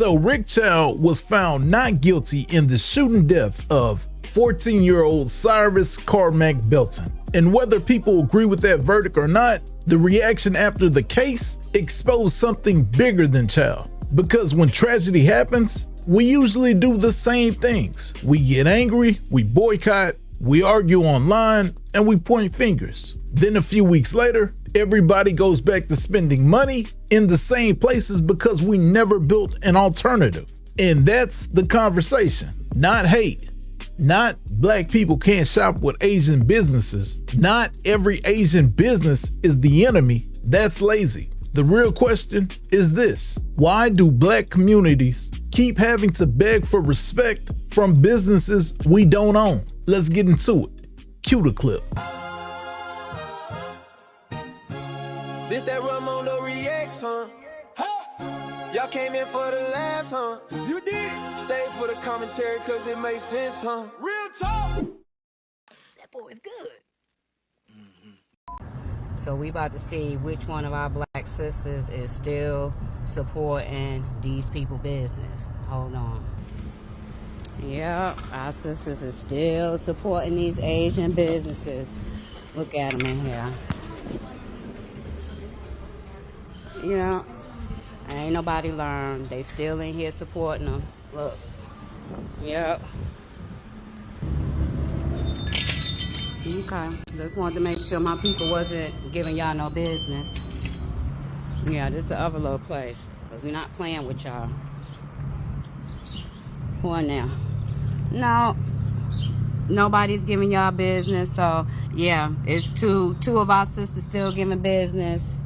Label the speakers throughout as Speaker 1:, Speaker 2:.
Speaker 1: So Rick Chow was found not guilty in the shooting death of 14-year-old Cyrus Carmack-Belton. And whether people agree with that verdict or not, the reaction after the case exposed something bigger than Chow. Because when tragedy happens, we usually do the same things. We get angry, we boycott, we argue online, and we point fingers. Then a few weeks later, everybody goes back to spending money in the same places because we never built an alternative. And that's the conversation, not hate. Not black people can't shop with Asian businesses. Not every Asian business is the enemy. That's lazy. The real question is this: why do black communities keep having to beg for respect from businesses we don't own? Let's get into it. Cue the clip.
Speaker 2: This that Raymundo Reacts, huh? Y'all came in for the laughs, huh? You did. Stay for the commentary cause it makes sense, huh? Real talk.
Speaker 3: That boy is good.
Speaker 4: So we about to see which one of our black sisters is still supporting these people business. Hold on. Yep, our sisters is still supporting these Asian businesses. Look at them in here. You know, ain't nobody learned. They still in here supporting them. Look. Yep. Okay. Just wanted to make sure my people wasn't giving y'all no business. Yeah, this is the other little place. Because we're not playing with y'all. What now? No. Nobody's giving y'all business. So, yeah, it's two of our sisters still giving business.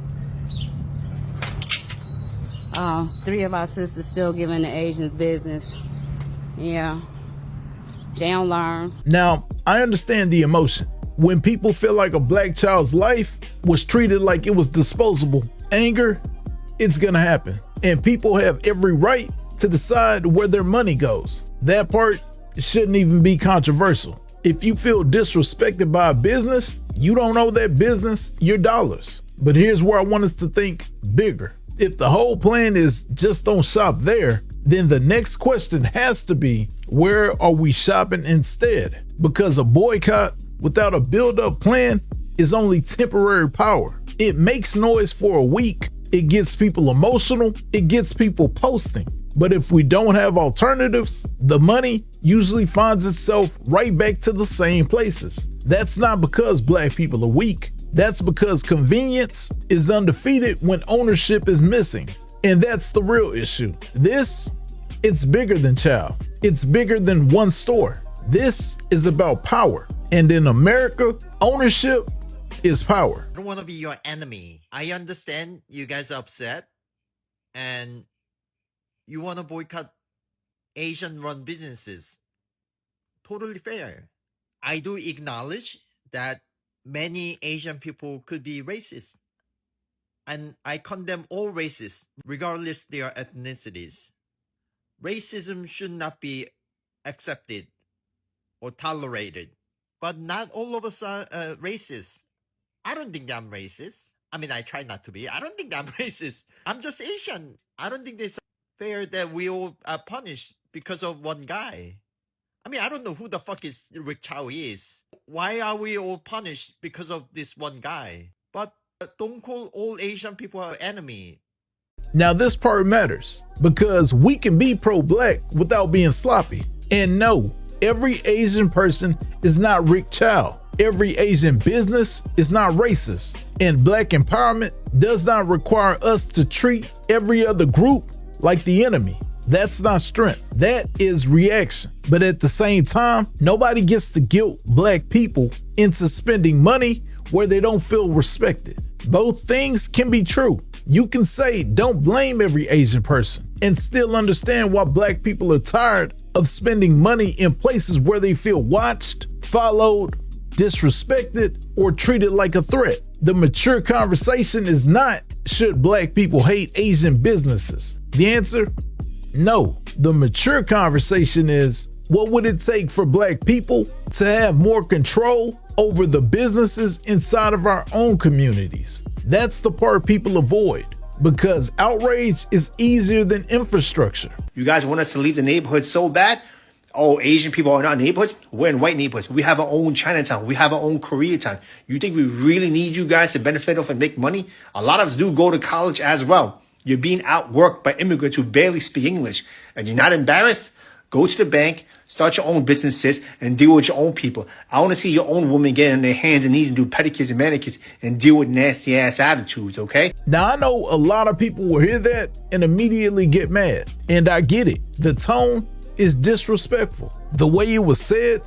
Speaker 4: 3 of our sisters still giving the Asians business. Yeah. They don't learn.
Speaker 1: Now, I understand the emotion. When people feel like a black child's life was treated like it was disposable, anger, it's gonna happen. And people have every right to decide where their money goes. That part shouldn't even be controversial. If you feel disrespected by a business, you don't owe that business your dollars. But here's where I want us to think bigger. If the whole plan is just don't shop there, then the next question has to be, where are we shopping instead? Because a boycott without a build-up plan is only temporary power. It makes noise for a week, it gets people emotional, it gets people posting. But if we don't have alternatives, the money usually finds itself right back to the same places. That's not because black people are weak. That's because convenience is undefeated when ownership is missing. And that's the real issue. It's bigger than Chow. It's bigger than one store. This is about power. And in America, ownership is power.
Speaker 5: I don't want to be your enemy. I understand you guys are upset and you want to boycott Asian-run businesses. Totally fair. I do acknowledge that many Asian people could be racist. And I condemn all races, regardless their ethnicities. Racism should not be accepted or tolerated. But not all of us are racist. I don't think I'm racist. I mean, I try not to be. I don't think I'm racist. I'm just Asian. I don't think it's fair that we all are punished because of one guy. I mean, I don't know who the fuck is Rick Chow is. Why are we all punished because of this one guy? But don't call all Asian people our enemy.
Speaker 1: Now this part matters because we can be pro-black without being sloppy. And no, every Asian person is not Rick Chow. Every Asian business is not racist. And black empowerment does not require us to treat every other group like the enemy. That's not strength. That is reaction. But at the same time, nobody gets to guilt black people into spending money where they don't feel respected. Both things can be true. You can say don't blame every Asian person and still understand why black people are tired of spending money in places where they feel watched, followed, disrespected, or treated like a threat. The mature conversation is not, should black people hate Asian businesses? The answer, no. The mature conversation is, what would it take for black people to have more control over the businesses inside of our own communities? That's the part people avoid. because outrage is easier than infrastructure.
Speaker 6: You guys want us to leave the neighborhood so bad? Oh, Asian people are not neighborhoods? We're in white neighborhoods. We have our own Chinatown. We have our own Koreatown. You think we really need you guys to benefit off and make money? A lot of us do go to college as well. You're being outworked by immigrants who barely speak English. And you're not embarrassed? Go to the bank, start your own businesses, and deal with your own people. I want to see your own women get on their hands and knees and do pedicures and manicures and deal with nasty ass attitudes, okay?
Speaker 1: Now, I know a lot of people will hear that and immediately get mad. And I get it. The tone is disrespectful. The way it was said,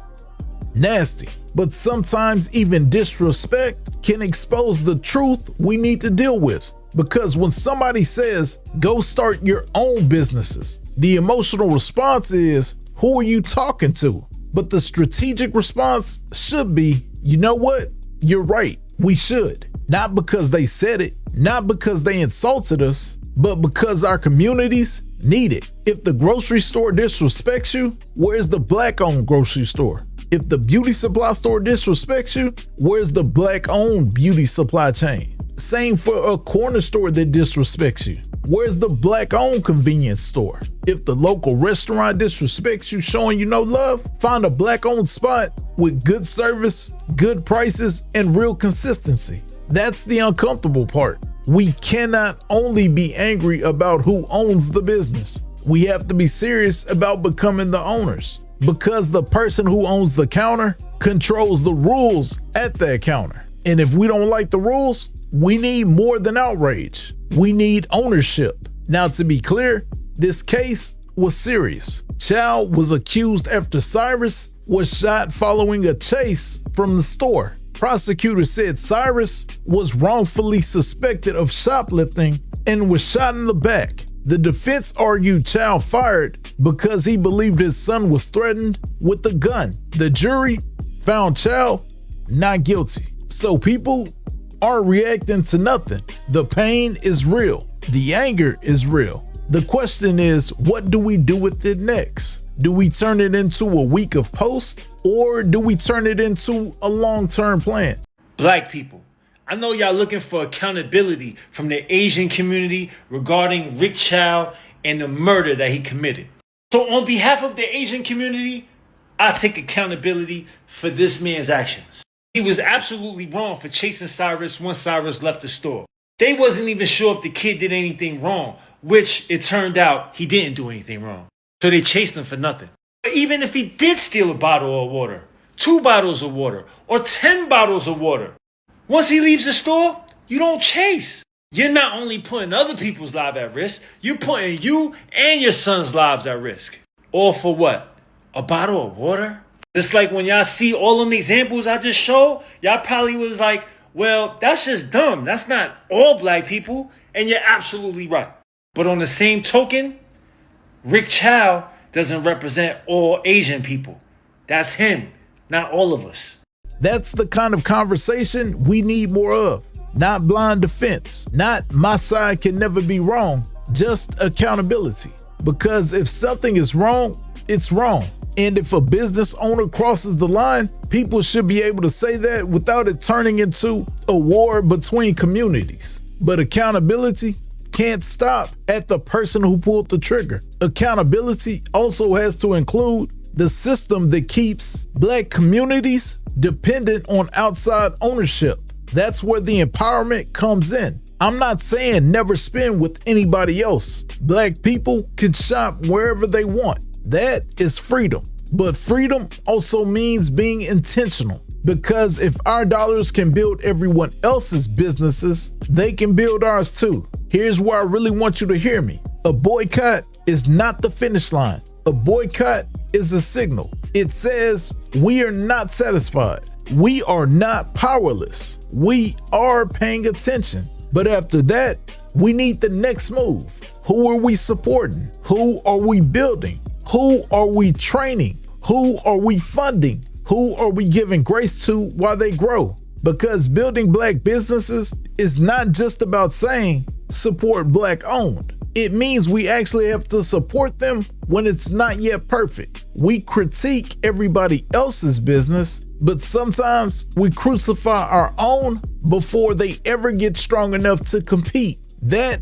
Speaker 1: nasty. But sometimes even disrespect can expose the truth we need to deal with. Because when somebody says, go start your own businesses, the emotional response is, who are you talking to? But the strategic response should be, you know what? You're right. We should. Not because they said it, not because they insulted us, but because our communities need it. If the grocery store disrespects you, where's the black-owned grocery store? If the beauty supply store disrespects you, where's the black-owned beauty supply chain? Same for a corner store that disrespects you. Where's the black-owned convenience store? If the local restaurant disrespects you, showing you no love, find a black-owned spot with good service, good prices, and real consistency. That's the uncomfortable part. We cannot only be angry about who owns the business. We have to be serious about becoming the owners, because the person who owns the counter controls the rules at that counter. And if we don't like the rules, we need more than outrage. We need ownership. Now, to be clear, this case was serious. Chow was accused after Cyrus was shot following a chase from the store. Prosecutors said Cyrus was wrongfully suspected of shoplifting and was shot in the back. The defense argued Chow fired because he believed his son was threatened with a gun. The jury found Chow not guilty. So people aren't reacting to nothing. The pain is real. The anger is real. The question is, what do we do with it next? Do we turn it into a week of posts, or do we turn it into a long-term plan?
Speaker 7: Black people, I know y'all looking for accountability from the Asian community regarding Rick Chow and the murder that he committed. So on behalf of the Asian community, I take accountability for this man's actions. He was absolutely wrong for chasing Cyrus once Cyrus left the store. They wasn't even sure if the kid did anything wrong, which it turned out he didn't do anything wrong. So they chased him for nothing. But even if he did steal a bottle of water, 2 bottles of water, or 10 bottles of water, once he leaves the store, you don't chase. You're not only putting other people's lives at risk, you're putting you and your son's lives at risk. All for what? A bottle of water? Just like when y'all see all them examples I just showed, y'all probably was like, well, that's just dumb. That's not all black people. And you're absolutely right. But on the same token, Rick Chow doesn't represent all Asian people. That's him, not all of us.
Speaker 1: That's the kind of conversation we need more of. Not blind defense, not my side can never be wrong, just accountability. Because if something is wrong, it's wrong. And if a business owner crosses the line, people should be able to say that without it turning into a war between communities. But accountability can't stop at the person who pulled the trigger. Accountability also has to include the system that keeps black communities dependent on outside ownership. That's where the empowerment comes in. I'm not saying never spend with anybody else. Black people can shop wherever they want. That is freedom. But freedom also means being intentional. Because if our dollars can build everyone else's businesses, they can build ours too. Here's where I really want you to hear me. A boycott is not the finish line. A boycott is a signal. It says we are not satisfied. We are not powerless. We are paying attention. But after that, we need the next move. Who are we supporting? Who are we building? Who are we training? Who are we funding? Who are we giving grace to while they grow? Because building black businesses is not just about saying support black owned. It means we actually have to support them when it's not yet perfect. We critique everybody else's business, but sometimes we crucify our own before they ever get strong enough to compete. That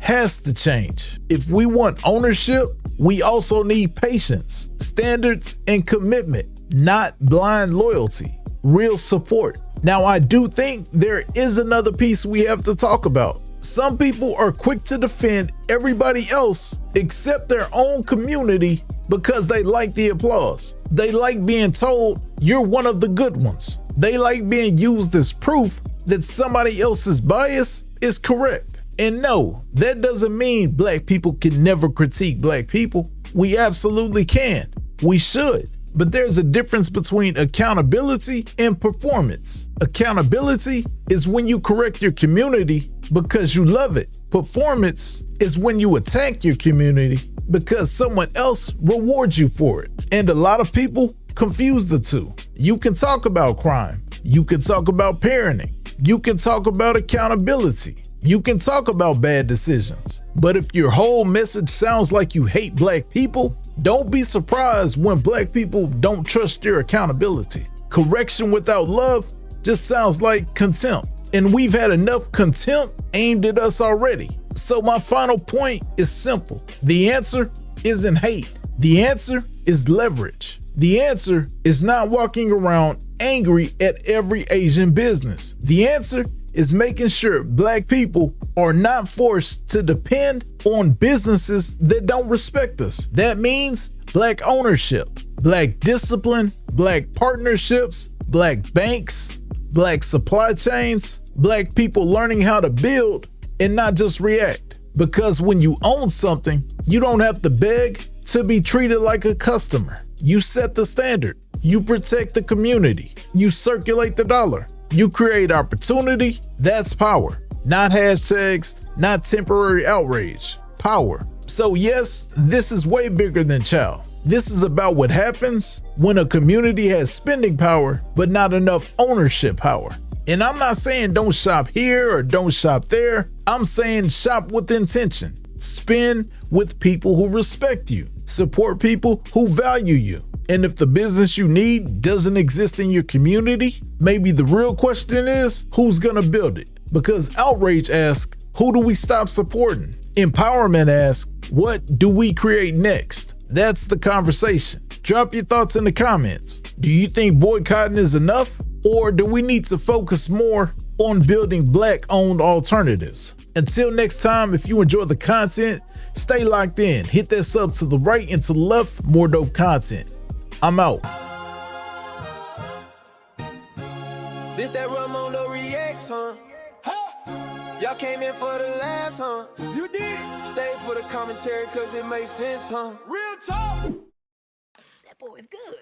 Speaker 1: has to change. If we want ownership, we also need patience, standards, and commitment, not blind loyalty, real support. Now, I do think there is another piece we have to talk about. Some people are quick to defend everybody else except their own community because they like the applause. They like being told you're one of the good ones. They like being used as proof that somebody else's bias is correct. And no, that doesn't mean black people can never critique black people. We absolutely can. We should. But there's a difference between accountability and performance. Accountability is when you correct your community because you love it. Performance is when you attack your community because someone else rewards you for it. And a lot of people confuse the two. You can talk about crime. You can talk about parenting. You can talk about accountability. You can talk about bad decisions. But if your whole message sounds like you hate black people, don't be surprised when black people don't trust your accountability. Correction without love just sounds like contempt. And we've had enough contempt aimed at us already. So my final point is simple. The answer isn't hate. The answer is leverage. The answer is not walking around angry at every Asian business. The answer is making sure black people are not forced to depend on businesses that don't respect us. That means black ownership, black discipline, black partnerships, black banks, black supply chains, black people learning how to build and not just react. Because when you own something, you don't have to beg to be treated like a customer. You set the standard. You protect the community. You circulate the dollar. You create opportunity. That's power. Not hashtags, not temporary outrage. Power. So yes, this is way bigger than Chow. This is about what happens when a community has spending power, but not enough ownership power. And I'm not saying don't shop here or don't shop there. I'm saying shop with intention. Spend with people who respect you. Support people who value you. And if the business you need doesn't exist in your community, maybe the real question is, who's gonna build it? Because outrage asks, who do we stop supporting? Empowerment asks, what do we create next? That's the conversation. Drop your thoughts in the comments. Do you think boycotting is enough? Or do we need to focus more on building black-owned alternatives? Until next time, if you enjoy the content, stay locked in. Hit that sub to the right and to the left, more dope content. I'm out.
Speaker 2: This that Raymundo Reacts, huh? Y'all came in for the laughs, huh? You did. Stayed for the commentary cause it makes sense, huh? Real talk.
Speaker 3: That boy is good.